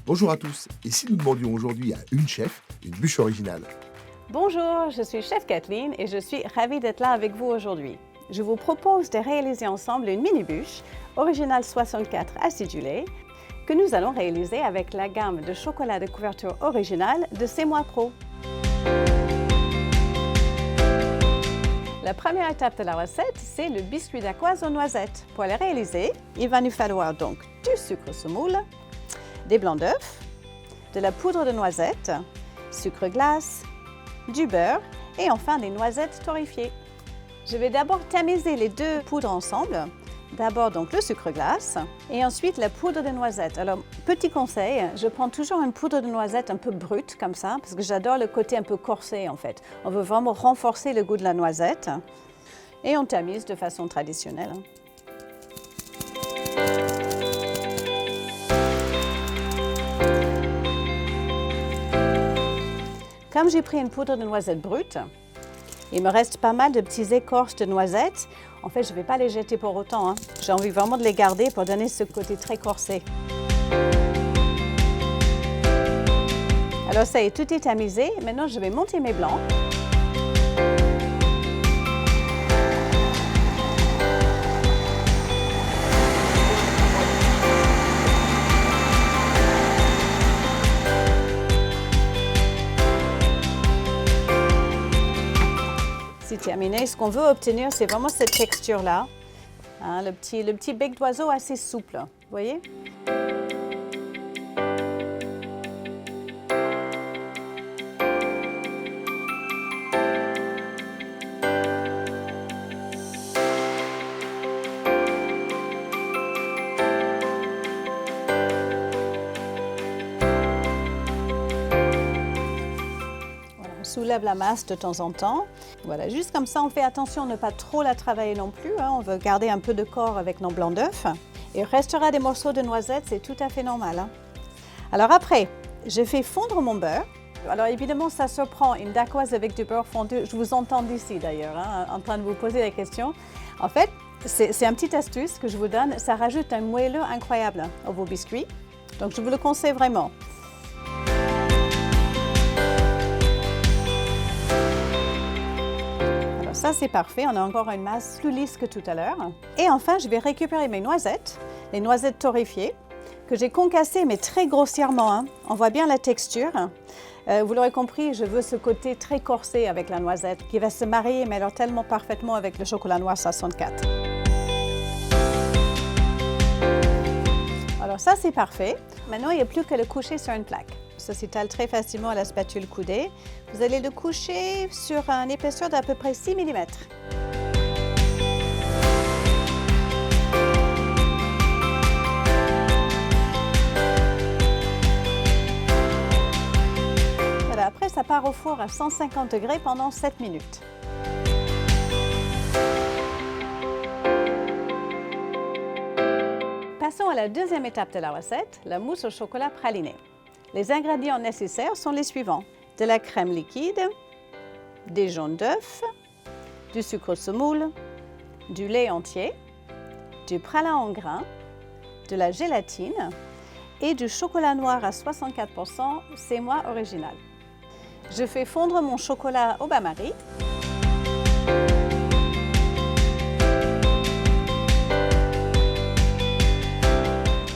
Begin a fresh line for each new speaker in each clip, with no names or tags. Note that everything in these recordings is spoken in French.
Bonjour à tous. Et si nous demandions aujourd'hui à une chef une bûche originale?
Bonjour, je suis Chef Kathleen et je suis ravie d'être là avec vous aujourd'hui. Je vous propose de réaliser ensemble une mini-bûche originale 64 acidulée que nous allons réaliser avec la gamme de chocolat de couverture originale de C'est Moi Pro. La première étape de la recette, c'est le biscuit dacquoise aux noisettes. Pour le réaliser, il va nous falloir donc du sucre semoule, des blancs d'œufs, de la poudre de noisette, sucre glace, du beurre et enfin des noisettes torréfiées. Je vais d'abord tamiser les deux poudres ensemble. D'abord donc le sucre glace et ensuite la poudre de noisette. Alors petit conseil, je prends toujours une poudre de noisette un peu brute comme ça parce que j'adore le côté un peu corsé en fait. On veut vraiment renforcer le goût de la noisette et on tamise de façon traditionnelle. Comme j'ai pris une poudre de noisette brute, il me reste pas mal de petits écorces de noisettes. En fait, je ne vais pas les jeter pour autant. J'ai envie vraiment de les garder pour donner ce côté très corsé. Alors ça y est, tout est tamisé. Maintenant, je vais monter mes blancs. C'est terminé. Ce qu'on veut obtenir, c'est vraiment cette texture-là. Le petit bec d'oiseau assez souple. Vous voyez? Soulève la masse de temps en temps. Voilà, juste comme ça, on fait attention à ne pas trop la travailler non plus. On veut garder un peu de corps avec nos blancs d'œufs. Il restera des morceaux de noisettes, c'est tout à fait normal. Alors après, je fais fondre mon beurre. Alors évidemment, ça surprend une dacquoise avec du beurre fondu. Je vous entends d'ici d'ailleurs, en train de vous poser la question. En fait, c'est une petite astuce que je vous donne. Ça rajoute un moelleux incroyable à vos biscuits. Donc je vous le conseille vraiment. Ça, c'est parfait. On a encore une masse plus lisse que tout à l'heure. Et enfin, je vais récupérer mes noisettes, les noisettes torréfiées, que j'ai concassées, mais très grossièrement. On voit bien la texture. Vous l'aurez compris, je veux ce côté très corsé avec la noisette, qui va se marier, mais alors tellement parfaitement avec le chocolat noir 64. Alors ça, c'est parfait. Maintenant, il n'y a plus qu'à le coucher sur une plaque. Ça s'étale très facilement à la spatule coudée. Vous allez le coucher sur une épaisseur d'à peu près 6 mm. Voilà, après, ça part au four à 150 degrés pendant 7 minutes. Passons à la deuxième étape de la recette, la mousse au chocolat praliné. Les ingrédients nécessaires sont les suivants: de la crème liquide, des jaunes d'œufs, du sucre semoule, du lait entier, du pralin en grains, de la gélatine et du chocolat noir à 64% C'est Moi original. Je fais fondre mon chocolat au bain-marie.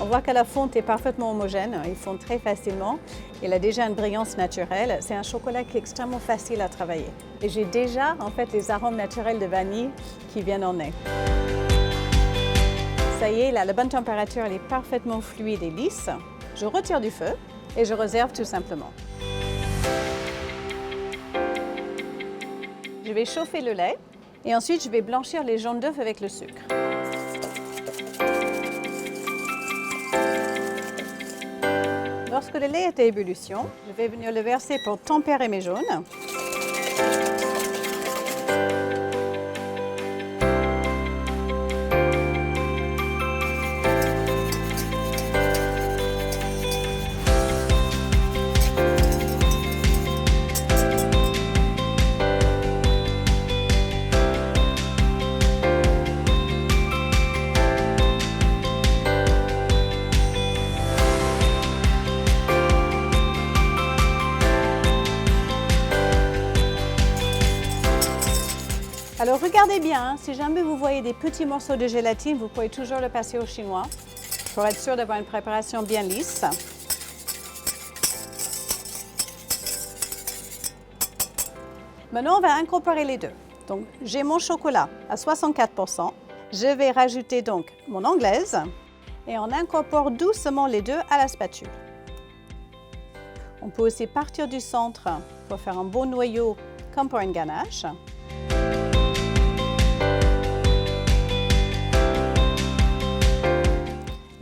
On voit que la fonte est parfaitement homogène, il fond très facilement. Il a déjà une brillance naturelle. C'est un chocolat qui est extrêmement facile à travailler. Et j'ai déjà en fait les arômes naturels de vanille qui viennent en nez. Ça y est, là, la bonne température, elle est parfaitement fluide et lisse. Je retire du feu et je réserve tout simplement. Je vais chauffer le lait et ensuite je vais blanchir les jaunes d'œufs avec le sucre. Lorsque le lait est à ébullition, je vais venir le verser pour tempérer mes jaunes. Alors regardez bien, si jamais vous voyez des petits morceaux de gélatine, vous pouvez toujours le passer au chinois pour être sûr d'avoir une préparation bien lisse. Maintenant, on va incorporer les deux. Donc, j'ai mon chocolat à 64%. Je vais rajouter donc mon anglaise et on incorpore doucement les deux à la spatule. On peut aussi partir du centre pour faire un beau noyau comme pour une ganache.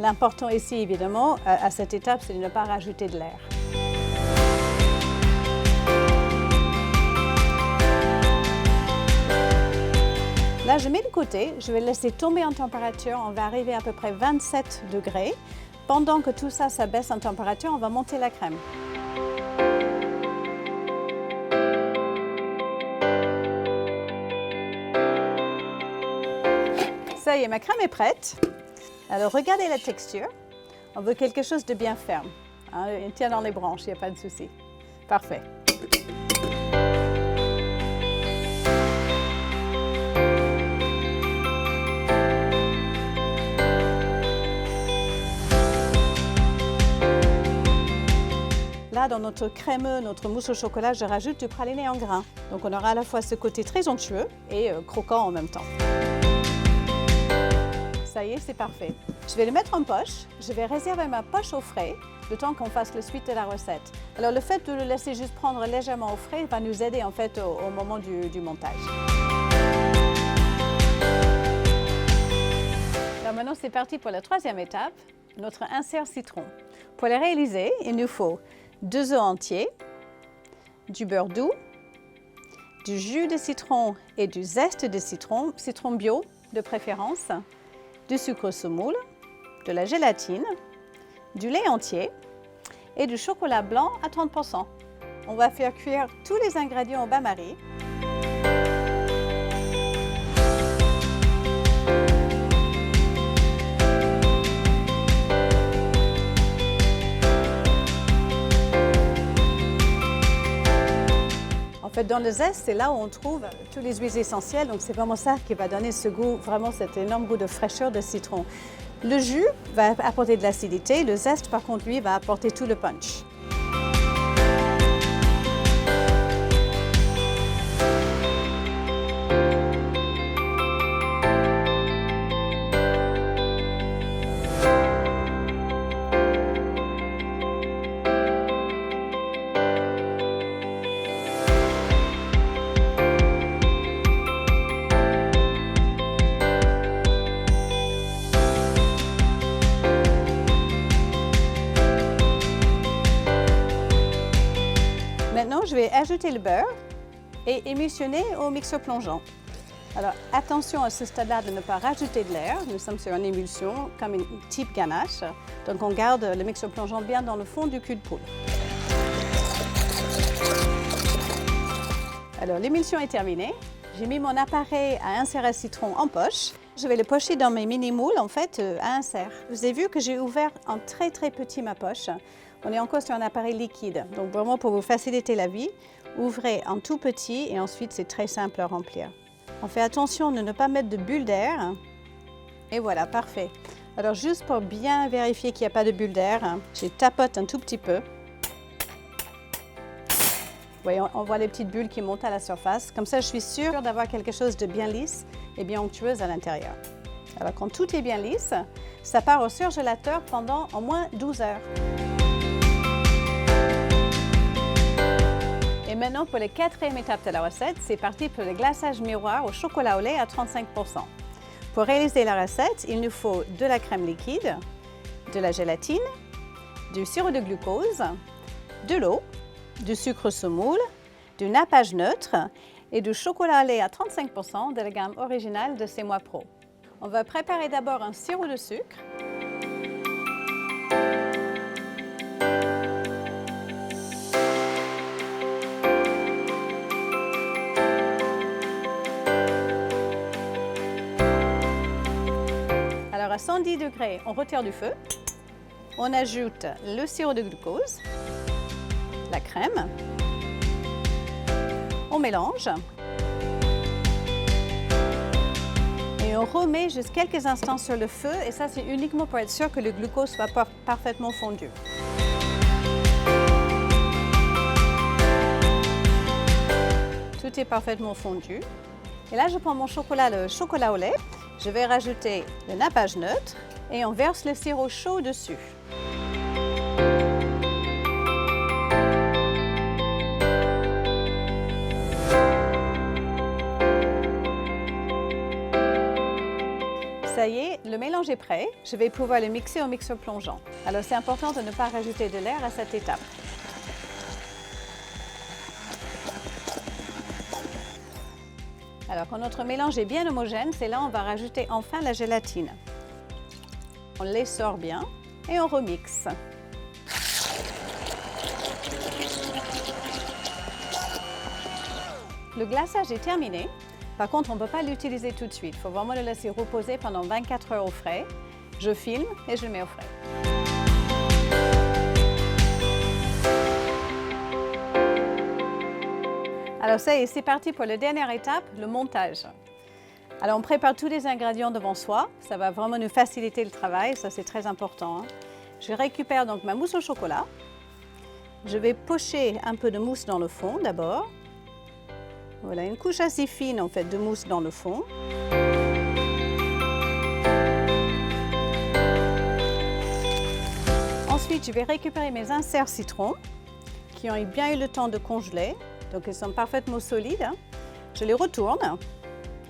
L'important ici, évidemment, à cette étape, c'est de ne pas rajouter de l'air. Là, je mets de côté, je vais laisser tomber en température. On va arriver à peu près 27 degrés. Pendant que tout ça baisse en température, on va monter la crème. Ça y est, ma crème est prête. Alors, regardez la texture. On veut quelque chose de bien ferme. Hein, il tient dans les branches, il n'y a pas de souci. Parfait. Là, dans notre crémeux, notre mousse au chocolat, je rajoute du praliné en grains. Donc, on aura à la fois ce côté très onctueux et croquant en même temps. Ça y est, c'est parfait. Je vais le mettre en poche. Je vais réserver ma poche au frais le temps qu'on fasse la suite de la recette. Alors, le fait de le laisser juste prendre légèrement au frais va nous aider en fait au moment du montage. Alors maintenant, c'est parti pour la troisième étape, notre insert citron. Pour le réaliser, il nous faut 2 œufs entiers, du beurre doux, du jus de citron et du zeste de citron, citron bio de préférence, du sucre semoule, de la gélatine, du lait entier et du chocolat blanc à 30%. On va faire cuire tous les ingrédients au bain-marie. En fait, dans le zeste, c'est là où on trouve tous les huiles essentielles, donc c'est vraiment ça qui va donner ce goût, vraiment cet énorme goût de fraîcheur de citron. Le jus va apporter de l'acidité, le zeste, par contre, lui, va apporter tout le punch. Maintenant, je vais ajouter le beurre et émulsionner au mixeur plongeant. Alors, attention à ce stade-là de ne pas rajouter de l'air. Nous sommes sur une émulsion comme une type ganache. Donc, on garde le mixeur plongeant bien dans le fond du cul de poule. Alors, l'émulsion est terminée. J'ai mis mon appareil à insert à citron en poche. Je vais le pocher dans mes mini-moules, en fait, à insert. Vous avez vu que j'ai ouvert en très petit ma poche. On est encore sur un appareil liquide. Donc, vraiment, pour vous faciliter la vie, ouvrez en tout petit et ensuite, c'est très simple à remplir. On fait attention de ne pas mettre de bulles d'air. Et voilà, parfait. Alors, juste pour bien vérifier qu'il n'y a pas de bulles d'air, je tapote un tout petit peu. Vous voyez, on voit les petites bulles qui montent à la surface. Comme ça, je suis sûre d'avoir quelque chose de bien lisse et bien onctueuse à l'intérieur. Alors, quand tout est bien lisse, ça part au surgélateur pendant au moins 12 heures. Et maintenant, pour la quatrième étape de la recette, c'est parti pour le glaçage miroir au chocolat au lait à 35%. Pour réaliser la recette, il nous faut de la crème liquide, de la gélatine, du sirop de glucose, de l'eau, du sucre semoule, du nappage neutre et du chocolat au lait à 35% de la gamme originale de C'est Moi Pro. On va préparer d'abord un sirop de sucre. Alors à 110 degrés, on retire du feu. On ajoute le sirop de glucose, la crème. On mélange. remet juste quelques instants sur le feu et ça c'est uniquement pour être sûr que le glucose soit parfaitement fondu. Tout est parfaitement fondu. Et là, je prends mon chocolat, le chocolat au lait. Je vais rajouter le nappage neutre et on verse le sirop chaud dessus. Ça y est, le mélange est prêt. Je vais pouvoir le mixer au mixeur plongeant. Alors, c'est important de ne pas rajouter de l'air à cette étape. Alors, quand notre mélange est bien homogène, c'est là où on va rajouter enfin la gélatine. On l'essore bien et on remixe. Le glaçage est terminé. Par contre, on ne peut pas l'utiliser tout de suite. Il faut vraiment le laisser reposer pendant 24 heures au frais. Je filme et je le mets au frais. Alors ça y est, c'est parti pour la dernière étape, le montage. Alors on prépare tous les ingrédients devant soi, ça va vraiment nous faciliter le travail, ça c'est très important. Je récupère donc ma mousse au chocolat. Je vais pocher un peu de mousse dans le fond d'abord. Voilà, une couche assez fine en fait de mousse dans le fond. Ensuite, je vais récupérer mes inserts citron qui ont bien eu le temps de congeler. Donc, ils sont parfaitement solides. Je les retourne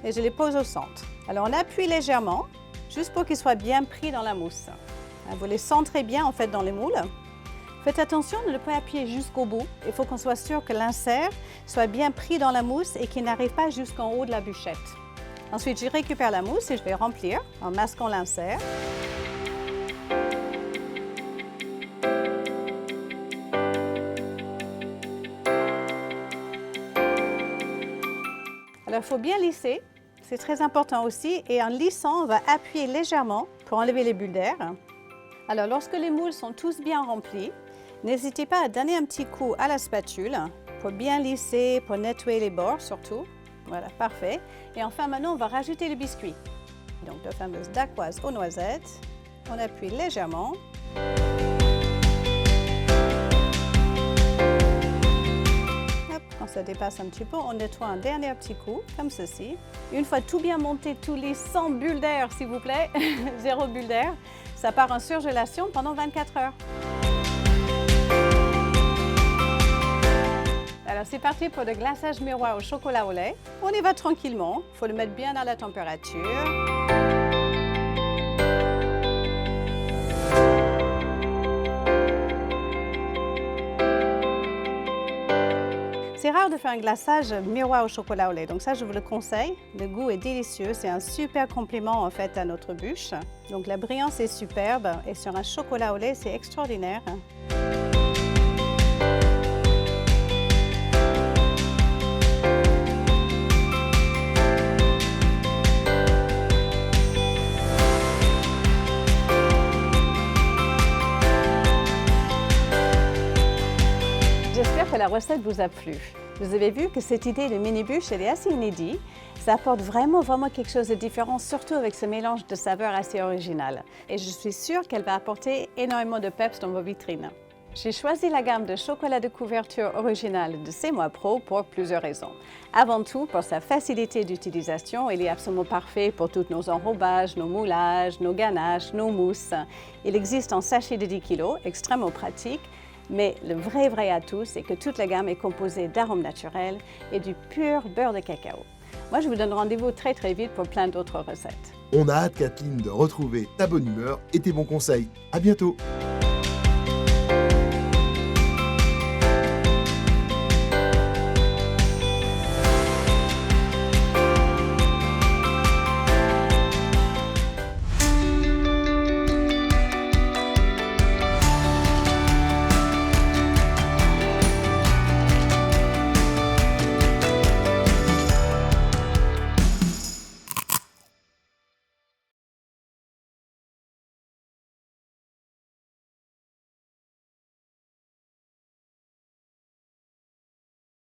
et je les pose au centre. Alors, on appuie légèrement, juste pour qu'ils soient bien pris dans la mousse. Vous les centrez bien, en fait, dans les moules. Faites attention de ne pas appuyer jusqu'au bout. Il faut qu'on soit sûr que l'insert soit bien pris dans la mousse et qu'il n'arrive pas jusqu'en haut de la bûchette. Ensuite, je récupère la mousse et je vais remplir en masquant l'insert. Alors, il faut bien lisser, c'est très important aussi. Et en lissant, on va appuyer légèrement pour enlever les bulles d'air. Alors, lorsque les moules sont tous bien remplis, n'hésitez pas à donner un petit coup à la spatule pour bien lisser, pour nettoyer les bords surtout. Voilà, parfait. Et enfin, maintenant, on va rajouter le biscuit. Donc, la fameuse dacquoise aux noisettes. On appuie légèrement. Quand ça dépasse un petit peu, on nettoie un dernier petit coup, comme ceci. Une fois tout bien monté, tous les 100 bulles d'air, s'il vous plaît, 0 bulles d'air, ça part en surgélation pendant 24 heures. Alors c'est parti pour le glaçage miroir au chocolat au lait. On y va tranquillement, il faut le mettre bien à la température. C'est rare de faire un glaçage miroir au chocolat au lait, donc ça je vous le conseille. Le goût est délicieux, c'est un super complément en fait à notre bûche. Donc la brillance est superbe et sur un chocolat au lait c'est extraordinaire. J'espère que la recette vous a plu. Vous avez vu que cette idée de mini-bûche, elle est assez inédite. Ça apporte vraiment quelque chose de différent, surtout avec ce mélange de saveurs assez original. Et je suis sûre qu'elle va apporter énormément de peps dans vos vitrines. J'ai choisi la gamme de chocolat de couverture original de C'est Moi Pro pour plusieurs raisons. Avant tout, pour sa facilité d'utilisation, il est absolument parfait pour tous nos enrobages, nos moulages, nos ganaches, nos mousses. Il existe en sachet de 10 kg, extrêmement pratique. Mais le vrai atout, c'est que toute la gamme est composée d'arômes naturels et du pur beurre de cacao. Moi, je vous donne rendez-vous très vite pour plein d'autres recettes.
On a hâte, Kathleen, de retrouver ta bonne humeur et tes bons conseils. À bientôt!